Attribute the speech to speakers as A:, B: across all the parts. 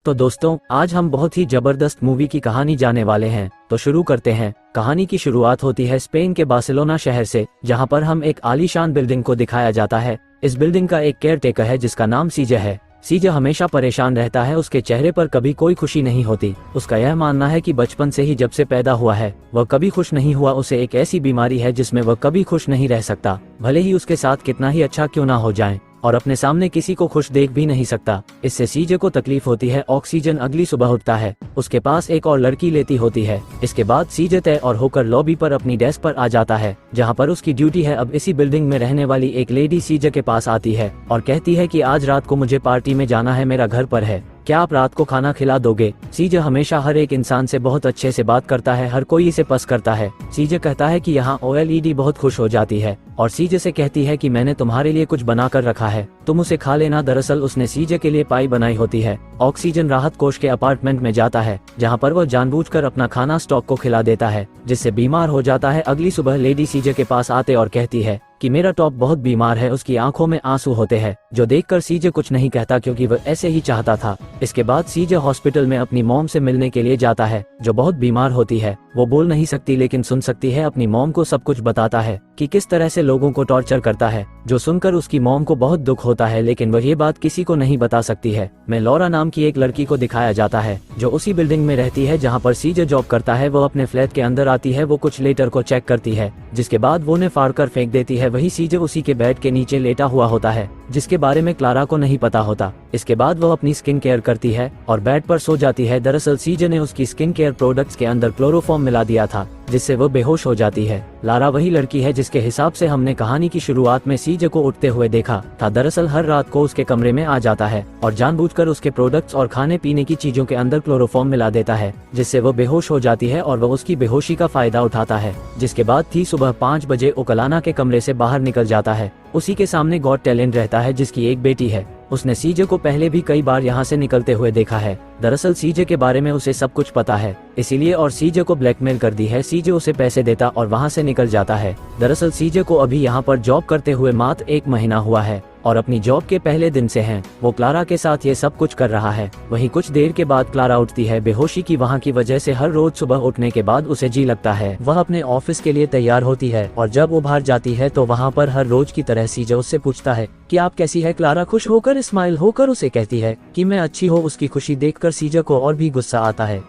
A: तो दोस्तों, आज हम बहुत ही जबरदस्त मूवी की कहानी जाने वाले हैं। तो शुरू करते हैं। कहानी की शुरुआत होती है स्पेन के बार्सिलोना शहर से, जहां पर हम एक आलीशान बिल्डिंग को दिखाया जाता है। इस बिल्डिंग का एक केयर टेकर है जिसका नाम सीजे है। सीजे हमेशा परेशान रहता है, उसके चेहरे पर कभी कोई खुशी नहीं होती। उसका यह मानना है कि बचपन से ही जब से पैदा हुआ है वह कभी खुश नहीं हुआ। उसे एक ऐसी बीमारी है जिसमें वह कभी खुश नहीं रह सकता, भले ही उसके साथ कितना ही अच्छा क्यों ना हो जाए, और अपने सामने किसी को खुश देख भी नहीं सकता। इससे सीजे को तकलीफ होती है। ऑक्सीजन अगली सुबह उठता है, उसके पास एक और लड़की लेती होती है। इसके बाद सीजे तय और होकर लॉबी पर अपनी डेस्क पर आ जाता है जहां पर उसकी ड्यूटी है। अब इसी बिल्डिंग में रहने वाली एक लेडी सीजे के पास आती है और कहती है कि आज रात को मुझे पार्टी में जाना है, मेरा घर पर है, क्या आप रात को खाना खिला दोगे। सीजे हमेशा हर एक इंसान से बहुत अच्छे से बात करता है, हर कोई इसे पसंद करता है। सीजे कहता है कि यहाँ ओएलईडी बहुत खुश हो जाती है और सीजे से कहती है कि मैंने तुम्हारे लिए कुछ बना कर रखा है, तुम उसे खा लेना। दरअसल उसने सीजे के लिए पाई बनाई होती है। ऑक्सीजन राहत कोष के अपार्टमेंट में जाता है जहाँ पर वह जानबूझकर अपना खाना स्टॉक को खिला देता है, जिससे बीमार हो जाता है। अगली सुबह लेडी सीजे के पास आते और कहती है कि मेरा टॉप बहुत बीमार है। उसकी आंखों में आंसू होते हैं, जो देखकर सीजे कुछ नहीं कहता क्योंकि वह ऐसे ही चाहता था। इसके बाद सीजे हॉस्पिटल में अपनी मॉम से मिलने के लिए जाता है जो बहुत बीमार होती है। वो बोल नहीं सकती लेकिन सुन सकती है। अपनी मॉम को सब कुछ बताता है कि किस तरह से लोगों को टॉर्चर करता है, जो सुनकर उसकी मॉम को बहुत दुख होता है, लेकिन वह ये बात किसी को नहीं बता सकती है। मैं लॉरा नाम की एक लड़की को दिखाया जाता है जो उसी बिल्डिंग में रहती है जहाँ पर सीजे जॉब करता है। वो अपने फ्लैट के अंदर आती है, वो कुछ लेटर को चेक करती है, जिसके बाद वो उन्हें फाड़ कर फेंक देती है। वही सीजे उसी के बेड के नीचे लेटा हुआ होता है, जिसके बारे में क्लारा को नहीं पता होता। इसके बाद वह अपनी स्किन केयर करती है और बेड पर सो जाती है। दरअसल सीजे ने उसकी स्किन केयर प्रोडक्ट्स के अंदर क्लोरोफॉर्म मिला दिया था, जिससे वह बेहोश हो जाती है। लारा वही लड़की है जिसके हिसाब से हमने कहानी की शुरुआत में सीजे को उठते हुए देखा था। दरअसल हर रात को उसके कमरे में आ जाता है और जानबूझकर उसके प्रोडक्ट्स और खाने पीने की चीजों के अंदर क्लोरोफॉर्म मिला देता है, जिससे वह बेहोश हो जाती है और वह उसकी बेहोशी का फायदा उठाता है। जिसके बाद थी सुबह 5 बजे ओकलाना के कमरे से बाहर निकल जाता है। उसी के सामने गॉट टैलेंट रहता है जिसकी एक बेटी है। उसने सीजे को पहले भी कई बार यहाँ से निकलते हुए देखा है। दरअसल सीजे के बारे में उसे सब कुछ पता है, इसीलिए और सीजे को ब्लैकमेल कर दी है। सीजे उसे पैसे देता और वहाँ से निकल जाता है। दरअसल सीजे को अभी यहाँ पर जॉब करते हुए मात्र 1 महीना हुआ है और अपनी जॉब के पहले दिन से हैं वो क्लारा के साथ ये सब कुछ कर रहा है। वहीं कुछ देर के बाद क्लारा उठती है बेहोशी की वहाँ की वजह से। हर रोज सुबह उठने के बाद उसे जी लगता है। वह अपने ऑफिस के लिए तैयार होती है और जब वो बाहर जाती है तो वहाँ पर हर रोज की तरह सीजे उससे पूछता है कि आप कैसी है। क्लारा खुश होकर स्माइल होकर उसे कहती है कि मैं अच्छी हूँ। उसकी खुशी देखकर सीजे को और भी गुस्सा आता है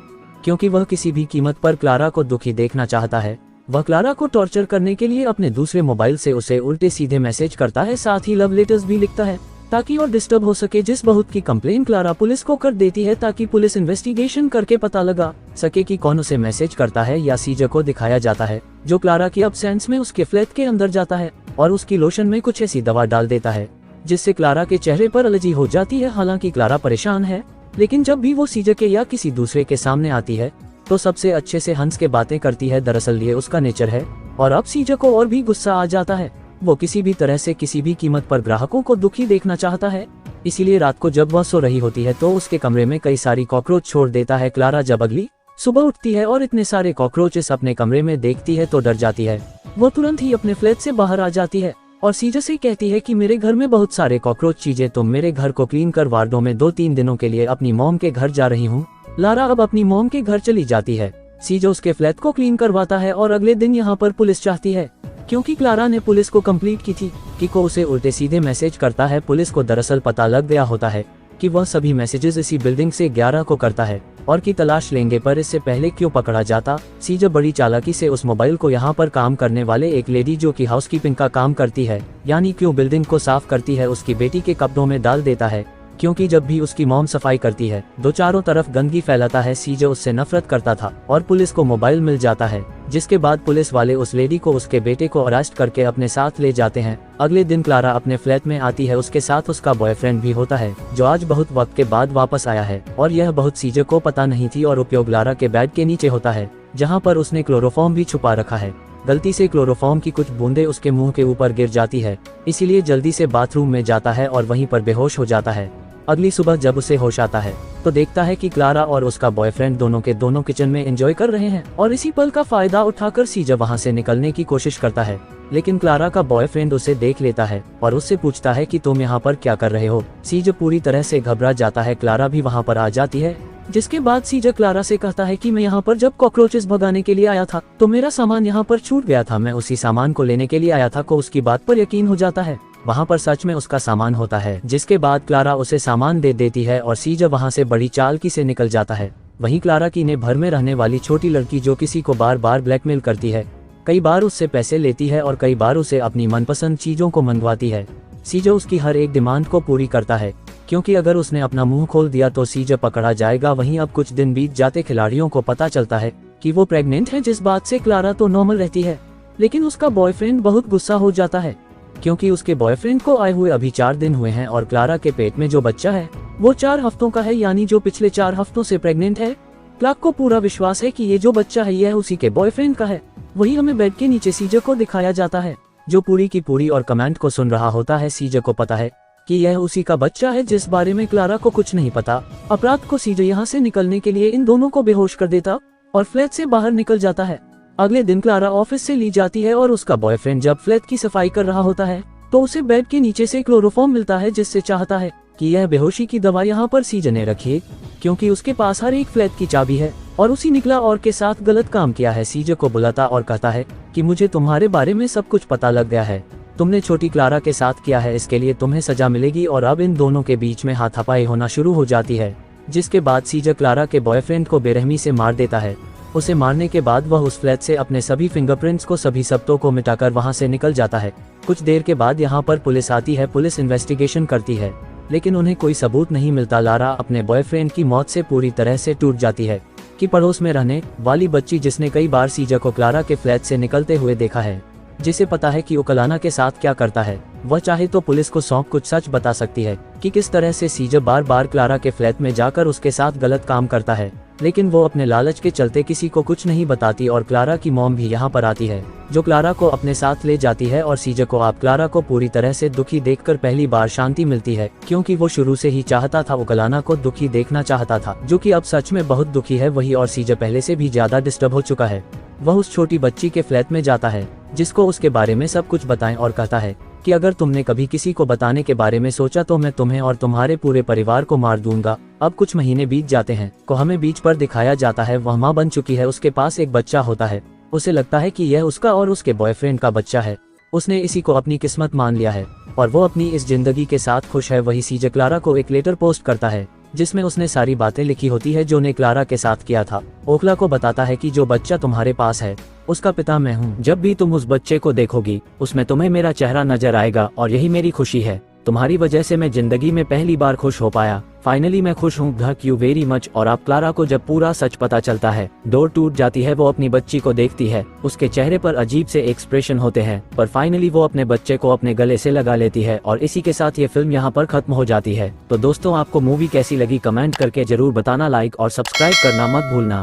A: क्योंकि वह किसी भी कीमत पर क्लारा को दुखी देखना चाहता है। वह क्लारा को टॉर्चर करने के लिए अपने दूसरे मोबाइल से उसे उल्टे सीधे मैसेज करता है, साथ ही लव लेटर्स भी लिखता है ताकि और डिस्टर्ब हो सके। जिस बहुत की कंप्लेन क्लारा पुलिस को कर देती है ताकि पुलिस इन्वेस्टिगेशन करके पता लगा सके कि कौन उसे मैसेज करता है। या सीजे को दिखाया जाता है जो क्लारा की अब्सेंस में उसके फ्लैट के अंदर जाता है और उसकी लोशन में कुछ ऐसी दवा डाल देता है जिससे क्लारा के चेहरे पर एलर्जी हो जाती है। हालांकि क्लारा परेशान है, लेकिन जब भी वो सीजे के या किसी दूसरे के सामने आती है तो सबसे अच्छे से हंस के बातें करती है। दरअसल ये उसका नेचर है और अब सीजे को और भी गुस्सा आ जाता है। वो किसी भी तरह से किसी भी कीमत पर ग्राहकों को दुखी देखना चाहता है, इसीलिए रात को जब वह सो रही होती है तो उसके कमरे में कई सारी कॉकरोच छोड़ देता है। क्लारा जब अगली सुबह उठती है और इतने सारे कॉकरोचेस अपने कमरे में देखती है तो डर जाती है। वो तुरंत ही अपने फ्लैट से बाहर आ जाती है और सीजे से कहती है कि मेरे घर में बहुत सारे कॉकरोच चीजें, तुम मेरे घर को क्लीन कर वार्डों में 2-3 दिनों के लिए अपनी मॉम के घर जा रही हूँ। लारा अब अपनी मॉम के घर चली जाती है। सीजे उसके फ्लैट को क्लीन करवाता है और अगले दिन यहाँ पर पुलिस चाहती है क्योंकि क्लारा ने पुलिस को कंप्लीट की थी कि को उसे उल्टे सीधे मैसेज करता है। पुलिस को दरअसल पता लग गया होता है कि वह सभी मैसेजेस इसी बिल्डिंग से 11 को करता है और की तलाश लेंगे, पर इससे पहले क्यों पकड़ा जाता। सीजे बड़ी चालाकी से उस मोबाइल को यहाँ पर काम करने वाले एक लेडी जो कि हाउसकीपिंग का काम करती है, यानी क्यों बिल्डिंग को साफ करती है, उसकी बेटी के कपड़ों में डाल देता है क्योंकि जब भी उसकी मॉम सफाई करती है दो चारों तरफ गंदगी फैलाता है। सीजे उससे नफरत करता था और पुलिस को मोबाइल मिल जाता है, जिसके बाद पुलिस वाले उस लेडी को उसके बेटे को अरेस्ट करके अपने साथ ले जाते हैं। अगले दिन क्लारा अपने फ्लैट में आती है, उसके साथ उसका बॉयफ्रेंड भी होता है जो आज बहुत वक्त के बाद वापस आया है और यह बहुत सीजे को पता नहीं थी और उपयोग लारा के बेड के नीचे होता है जहाँ पर उसने क्लोरोफॉर्म भी छुपा रखा है। गलती से क्लोरोफॉर्म की कुछ बूंदें उसके मुंह के ऊपर गिर जाती है, इसीलिए जल्दी से बाथरूम में जाता है और वहीं पर बेहोश हो जाता है। अगली सुबह जब उसे होश आता है तो देखता है कि क्लारा और उसका बॉयफ्रेंड दोनों के दोनों किचन में एंजॉय कर रहे हैं और इसी पल का फायदा उठाकर सीजर वहां से निकलने की कोशिश करता है। लेकिन क्लारा का बॉयफ्रेंड उसे देख लेता है और उससे पूछता है कि तुम यहाँ पर क्या कर रहे हो। सीजर पूरी तरह से घबरा जाता है। क्लारा भी वहाँ पर आ जाती है, जिसके बाद सीजर क्लारा से कहता है कि मैं यहाँ पर जब कॉकरोचेस भगाने के लिए आया था तो मेरा सामान यहाँ पर छूट गया था, मैं उसी सामान को लेने के लिए आया था। को उसकी बात पर यकीन हो जाता है, वहाँ पर सच में उसका सामान होता है। जिसके बाद क्लारा उसे सामान दे देती है और सीजर वहाँ से बड़ी चालाकी से निकल जाता है। वहीं क्लारा की ने भर में रहने वाली छोटी लड़की जो किसी को बार बार ब्लैकमेल करती है, कई बार उससे पैसे लेती है और कई बार उसे अपनी मनपसंद चीजों को मंगवाती है। सीजर उसकी हर एक डिमांड को पूरी करता है, क्योंकि अगर उसने अपना मुंह खोल दिया तो सीजर पकड़ा जाएगा। वहीं अब कुछ दिन बीत जाते खिलाड़ियों को पता चलता है कि वो प्रेग्नेंट है, जिस बात से क्लारा तो नॉर्मल रहती है, लेकिन उसका बॉयफ्रेंड बहुत गुस्सा हो जाता है, क्योंकि उसके बॉयफ्रेंड को आए हुए अभी 4 दिन हुए हैं और क्लारा के पेट में जो बच्चा है वो 4 हफ्तों का है, यानी जो पिछले 4 हफ्तों से प्रेग्नेंट है। क्लार्क को पूरा विश्वास है कि ये जो बच्चा है यह उसी के बॉयफ्रेंड का है। वही हमें बेड के नीचे सीजर को दिखाया जाता है, जो पूरी की पूरी और कमेंट को सुन रहा होता है। सीजर को पता है कि यह उसी का बच्चा है, जिस बारे में क्लारा को कुछ नहीं पता। अपराध को सीजर यहाँ से निकलने के लिए इन दोनों को बेहोश कर देता और फ्लैट से बाहर निकल जाता है। अगले दिन क्लारा ऑफिस से ली जाती है और उसका बॉयफ्रेंड जब फ्लैट की सफाई कर रहा होता है तो उसे बेड के नीचे से क्लोरोफॉर्म मिलता है, जिससे चाहता है कि यह बेहोशी की दवा यहाँ पर सीजर ने रखी है, क्योंकि उसके पास हर एक फ्लैट की चाबी है और उसी निकला और के साथ गलत काम किया है। सीजर को बुलाता और कहता है कि मुझे तुम्हारे बारे में सब कुछ पता लग गया है, तुमने छोटी क्लारा के साथ किया है, इसके लिए तुम्हें सजा मिलेगी। और अब इन दोनों के बीच में हाथापाई होना शुरू हो जाती है, जिसके बाद सीजर क्लारा के बॉयफ्रेंड को बेरहमी से मार देता है। उसे मारने के बाद वह उस फ्लैट से अपने सभी फिंगरप्रिंट्स को सभी सबूतों को मिटाकर वहां से निकल जाता है। कुछ देर के बाद यहाँ पर पुलिस आती है। पुलिस इन्वेस्टिगेशन करती है, लेकिन उन्हें कोई सबूत नहीं मिलता। लारा अपने बॉयफ्रेंड की मौत से पूरी तरह से टूट जाती है कि पड़ोस में रहने वाली बच्ची, जिसने कई बार सीजर को क्लारा के फ्लैट से निकलते हुए देखा है, जिसे पता है कि वो क्लारा के साथ क्या करता है, वह चाहे तो पुलिस को सौंप कुछ सच बता सकती है कि किस तरह से सीजर बार बार क्लारा के फ्लैट में जाकर उसके साथ गलत काम करता है। लेकिन वो अपने लालच के चलते किसी को कुछ नहीं बताती और क्लारा की मॉम भी यहाँ पर आती है, जो क्लारा को अपने साथ ले जाती है। और सीजर को आप क्लारा को पूरी तरह से दुखी देखकर पहली बार शांति मिलती है, क्योंकि वो शुरू से ही चाहता था, वो क्लारा को दुखी देखना चाहता था, जो कि अब सच में बहुत दुखी है वही। और सीजर पहले से भी ज्यादा डिस्टर्ब हो चुका है। वह उस छोटी बच्ची के फ्लैट में जाता है, जिसको उसके बारे में सब कुछ बताएं और कहता है कि अगर तुमने कभी किसी को बताने के बारे में सोचा तो मैं तुम्हें और तुम्हारे पूरे परिवार को मार दूंगा। अब कुछ महीने बीत जाते हैं को हमें बीच पर दिखाया जाता है। वह माँ बन चुकी है, उसके पास एक बच्चा होता है। उसे लगता है कि यह उसका और उसके बॉयफ्रेंड का बच्चा है। उसने इसी को अपनी किस्मत मान लिया है और वो अपनी इस जिंदगी के साथ खुश है। वही सीजर क्लारा को एक लेटर पोस्ट करता है, जिसमें उसने सारी बातें लिखी होती है जो ने क्लारा के साथ किया था। ओखला को बताता है कि जो बच्चा तुम्हारे पास है उसका पिता मैं हूँ। जब भी तुम उस बच्चे को देखोगी उसमें तुम्हें मेरा चेहरा नजर आएगा और यही मेरी खुशी है। तुम्हारी वजह से मैं जिंदगी में पहली बार खुश हो पाया। फाइनली मैं खुश हूँ, थैंक यू वेरी मच। और आप क्लारा को जब पूरा सच पता चलता है, डोर टूट जाती है। वो अपनी बच्ची को देखती है, उसके चेहरे पर अजीब से एक्सप्रेशन होते हैं, पर फाइनली वो अपने बच्चे को अपने गले से लगा लेती है। और इसी के साथ ये फिल्म यहाँ पर खत्म हो जाती है। तो दोस्तों, आपको मूवी कैसी लगी कमेंट करके जरूर बताना, लाइक और सब्सक्राइब करना मत भूलना।